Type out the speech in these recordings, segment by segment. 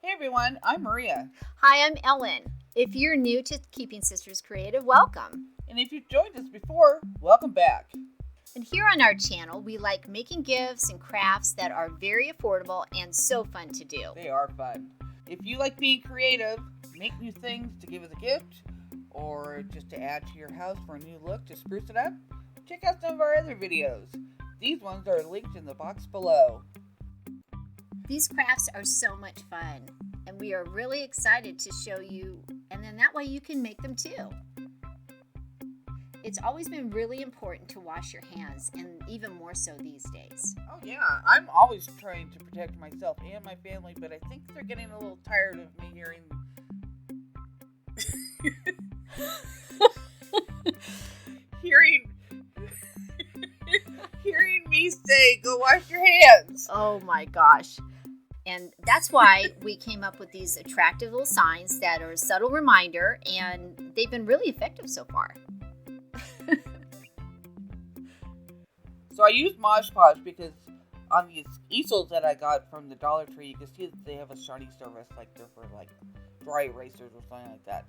Hey everyone, I'm Maria. Hi, I'm Ellen. If you're new to Keeping Sisters Creative, welcome. And if you've joined us before, welcome back. And here on our channel, we like making gifts and crafts that are very affordable and so fun to do. They are fun. If you like being creative, make new things to give as a gift, or just to add to your house for a new look to spruce it up, check out some of our other videos. These ones are linked in the box below. These crafts are so much fun, and we are really excited to show you, and then that way you can make them too. It's always been really important to wash your hands, and even more so these days. Oh yeah, I'm always trying to protect myself and my family, but I think they're getting a little tired of me hearing me say, go wash your hands. Oh my gosh. And that's why we came up with these attractive little signs that are a subtle reminder, and they've been really effective so far. So I use Podge because on these easels that I got from the Dollartree, you can see that they have a shiny surface, like they're for like dry erasers or something like that.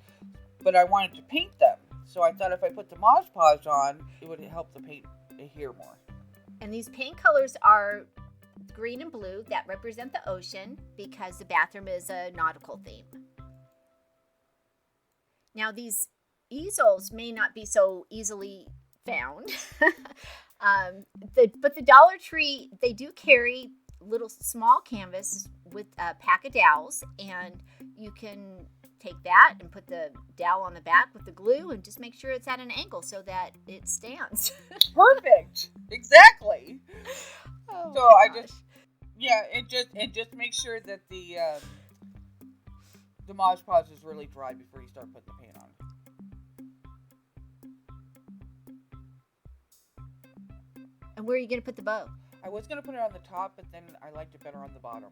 But I wanted to paint them, so I thought if I put the Podge on, it would help the paint adhere more. And these paint colors are green and blue that represent the ocean because the bathroom is a nautical theme. Now these easels may not be so easily found, but the Dollartree, they do carry little small canvas with a pack of dowels, and you can take that and put the dowel on the back with the glue and just make sure it's at an angle so that it stands. Perfect. Exactly. Oh so I just, and just make sure that the Mod Podge is really dry before you start putting the paint on. And where are you going to put the bow? I was going to put it on the top, but then I liked it better on the bottom,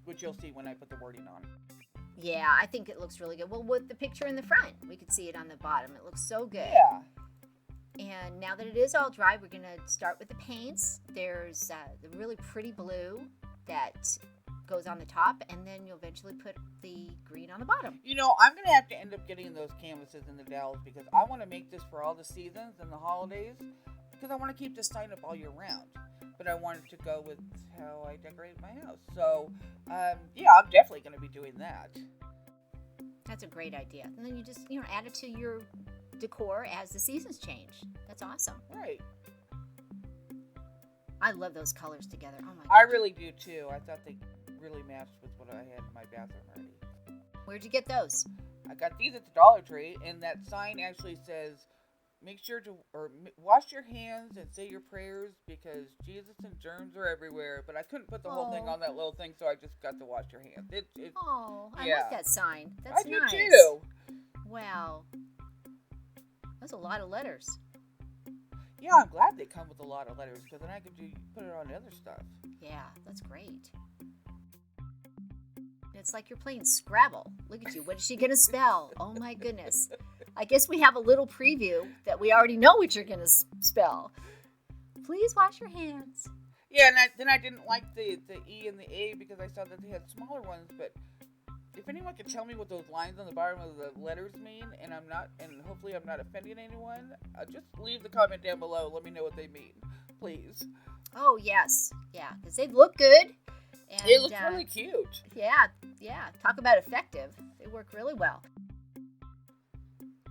which you'll see when I put the wording on. Yeah, I think it looks really good. Well, with the picture in the front, we could see it on the bottom. It looks so good. Yeah. And now that it is all dry, we're going to start with the paints. There's the really pretty blue that goes on the top, and then you'll eventually put the green on the bottom. You know, I'm going to have to end up getting those canvases and the dowels because I want to make this for all the seasons and the holidays because I want to keep this sign up all year round. But I wanted to go with how I decorated my house. So, yeah, I'm definitely going to be doing that. That's a great idea. And then you just, add it to your decor as the seasons change. That's awesome. Right. I love those colors together. Oh my gosh. I really do too. I thought they really matched with what I had in my bathroom already. Where'd you get those? I got these at the Dollar Tree, and that sign actually says, make sure to wash your hands and say your prayers because Jesus and germs are everywhere. But I couldn't put the whole thing on that little thing, so I just got to wash your hands. I like that sign. That's nice. I do too. Wow. That's a lot of letters. Yeah, I'm glad they come with a lot of letters because then I could put it on other stuff. Yeah, that's great. It's like you're playing Scrabble. Look at you. What is she going to spell? Oh my goodness. I guess we have a little preview that we already know what you're going to spell. Please wash your hands. Yeah, and then I didn't like the E and the A because I saw that they had smaller ones, but if anyone could tell me what those lines on the bottom of the letters mean, and hopefully I'm not offending anyone, just leave the comment down below. Let me know what they mean, please. Oh, yes. Yeah, because they look good. And they look really cute. Yeah. Talk about effective. They work really well.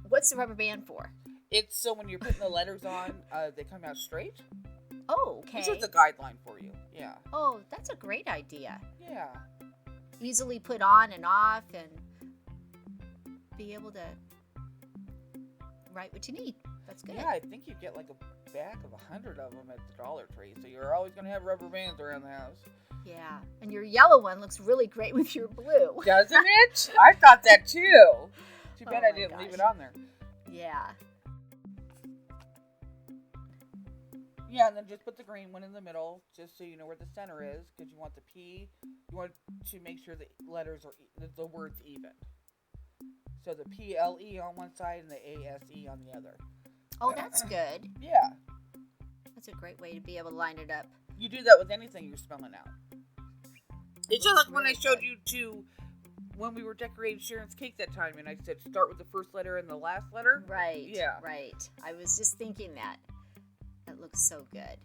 What's the rubber band for? It's so when you're putting the letters on, they come out straight. Oh, okay. This is a guideline for you. Yeah. Oh, that's a great idea. Yeah. Easily put on and off and be able to write what you need. That's good. Yeah, I think you get like a bag of 100 of them at the Dollar Tree, so you're always going to have rubber bands around the house. Yeah, and your yellow one looks really great with your blue. Doesn't it? I thought that too. Too bad I didn't leave it on there. Yeah. Yeah, and then just put the green one in the middle, just so you know where the center is, because you want the P. You want to make sure the letters are the words even. So the PLE on one side and the ASE on the other. Oh, that's good. Yeah. That's a great way to be able to line it up. You do that with anything you're spelling out. It's just like when I showed you when we were decorating Sharon's cake that time, and I said start with the first letter and the last letter. Right. Yeah. Right. I was just thinking that. It looks so good.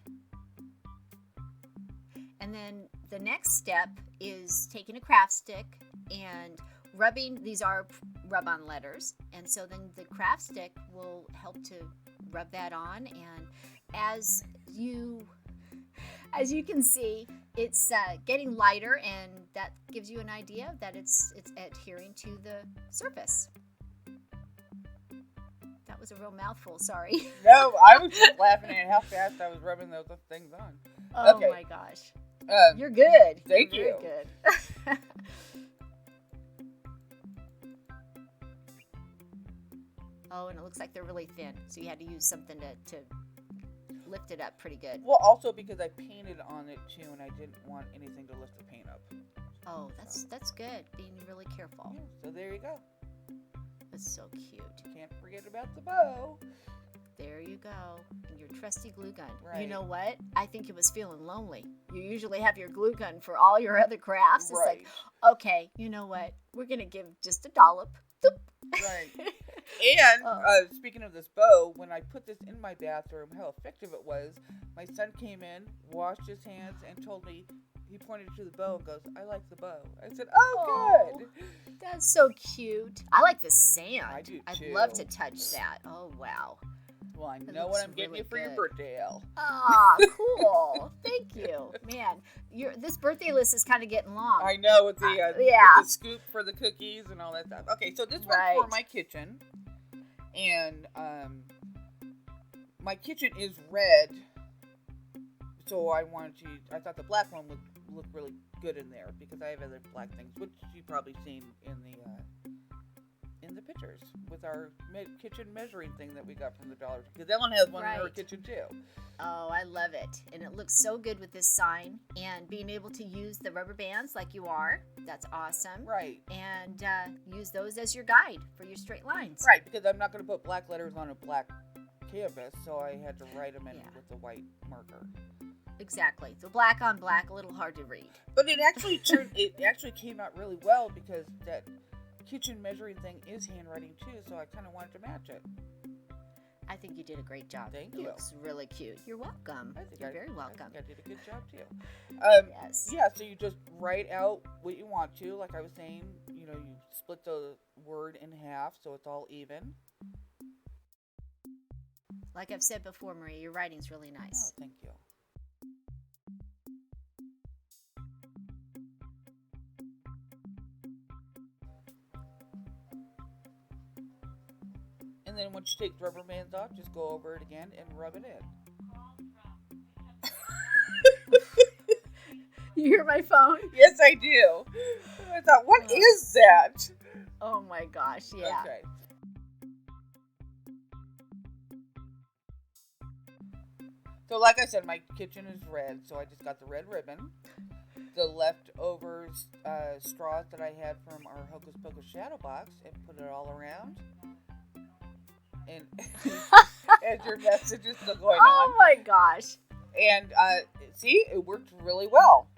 And then the next step is taking a craft stick and rubbing. These are rub-on letters, and so then the craft stick will help to rub that on. And as you can see, it's getting lighter, and that gives you an idea that it's adhering to the surface. That was a real mouthful, sorry. No, I was just laughing at how fast I was rubbing those things on. Oh okay. My gosh. You're good. Thank You're you. Very good. Oh, and it looks like they're really thin, so you had to use something to lift it up pretty good. Well, also because I painted on it too, and I didn't want anything to lift the paint up. Oh, that's good. Being really careful. Yeah, so there you go. That's so cute. Can't forget about the bow. There you go. And your trusty glue gun. Right. You know what? I think it was feeling lonely. You usually have your glue gun for all your other crafts. It's right. like, okay, you know what? We're going to give just a dollop. Doop. Right. And speaking of this bow, when I put this in my bathroom, how effective it was, my son came in, washed his hands, and told me, he pointed to the bow and goes, I like the bow. I said, oh, good. That's so cute. I like the sand. I do too. I'd love to touch that. Oh, wow. Well, I know what I'm getting really you for your good. birthday, Elle. Ah, cool. Thank you. Man, this birthday list is kind of getting long. I know, with the, with the scoop for the cookies and all that stuff. Okay, so this one's for my kitchen. And my kitchen is red. So I thought the black one would look really good in there because I have other black things, which you've probably seen in the pictures with our kitchen measuring thing that we got from the Dollartree. Because Ellen has one in her kitchen too. Oh, I love it. And it looks so good with this sign. And being able to use the rubber bands like you are, that's awesome. Right. And use those as your guide for your straight lines. Right, because I'm not going to put black letters on a black canvas, so I had to write them in with a white marker. Exactly. So black on black, a little hard to read. But it actually came out really well because that kitchen measuring thing is handwriting too, so I kind of wanted to match it. I think you did a great job. Thank you. It looks really cute. You're welcome. You're very welcome. I think I did a good job too. Yes. Yeah, so you just write out what you want to. Like I was saying, you split the word in half so it's all even. Like I've said before, Marie, your writing's really nice. Oh, thank you. And then once you take the rubber bands off, just go over it again and rub it in. You hear my phone? Yes, I do. I thought, what is that? Oh my gosh, yeah. Okay. So like I said, my kitchen is red, so I just got the red ribbon. The leftover straws that I had from our Hocus Pocus shadow box and put it all around. And as your message is still going on. Oh my gosh. And see, it worked really well.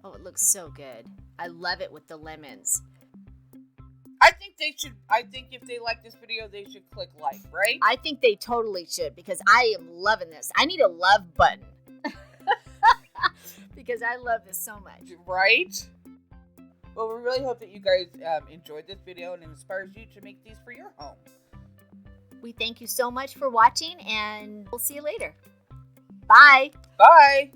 Oh, it looks so good. I love it with the lemons. I think if they like this video, they should click like, right? I think they totally should because I am loving this. I need a love button. Because I love this so much. Right? Well, we really hope that you guys enjoyed this video and it inspires you to make these for your home. We thank you so much for watching and we'll see you later. Bye. Bye.